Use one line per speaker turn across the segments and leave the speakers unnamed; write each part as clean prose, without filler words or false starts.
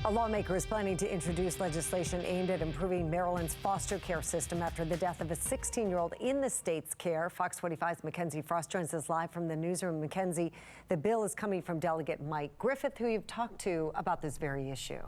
A lawmaker is planning to introduce legislation aimed at improving Maryland's foster care system after the death of a 16-year-old in the state's care. Fox 25's Mackenzie Frost joins us live from the newsroom. Mackenzie, the bill is coming from Delegate Mike Griffith, who you've talked to about this very issue.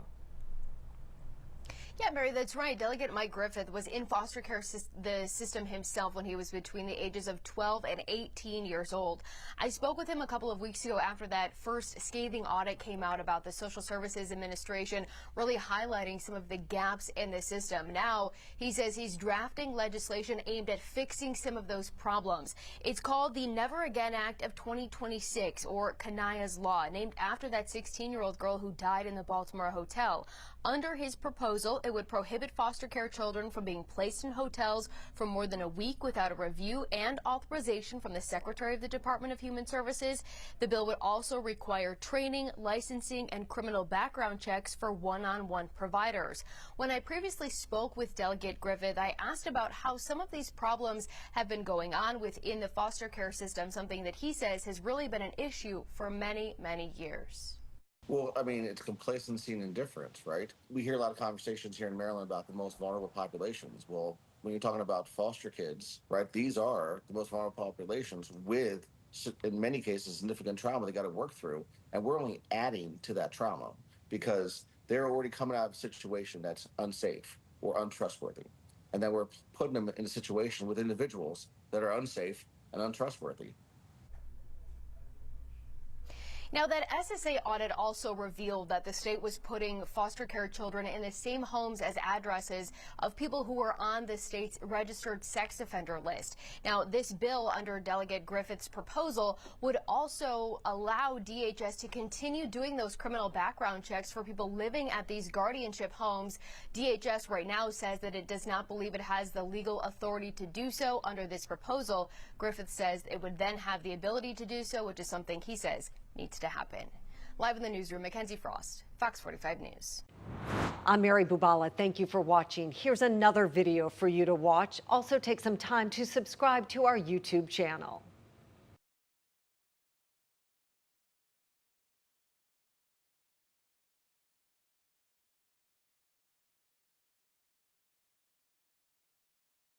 Yeah, Mary, that's right. Delegate Mike Griffith was in foster care the system himself when he was between the ages of 12 and 18 years old. I spoke with him a couple of weeks ago after that first scathing audit came out about the Social Services Administration, really highlighting some of the gaps in the system. Now, he says he's drafting legislation aimed at fixing some of those problems. It's called the Never Again Act of 2026, or Kanaiyah's Law, named after that 16-year-old girl who died in the Baltimore hotel. Under his proposal, it would prohibit foster care children from being placed in hotels for more than a week without a review and authorization from the Secretary of the Department of Human Services. The bill would also require training, licensing, and criminal background checks for one-on-one providers. When I previously spoke with Delegate Griffith, I asked about how some of these problems have been going on within the foster care system, something that he says has really been an issue for many, many years.
Well, I mean, it's complacency and indifference, right? We hear a lot of conversations here in Maryland about the most vulnerable populations. Well, when you're talking about foster kids, right, these are the most vulnerable populations with, in many cases, significant trauma they got to work through. And we're only adding to that trauma because they're already coming out of a situation that's unsafe or untrustworthy. And then we're putting them in a situation with individuals that are unsafe and untrustworthy.
Now, that SSA audit also revealed that the state was putting foster care children in the same homes as addresses of people who were on the state's registered sex offender list. Now, this bill under Delegate Griffith's proposal would also allow DHS to continue doing those criminal background checks for people living at these guardianship homes. DHS right now says that it does not believe it has the legal authority to do so under this proposal. Griffith says it would then have the ability to do so, which is something he says needs to happen. Live in the newsroom, Mackenzie Frost, Fox 45 News.
I'm Mary Bubala. Thank you for watching. Here's another video for you to watch. Also take some time to subscribe to our YouTube channel.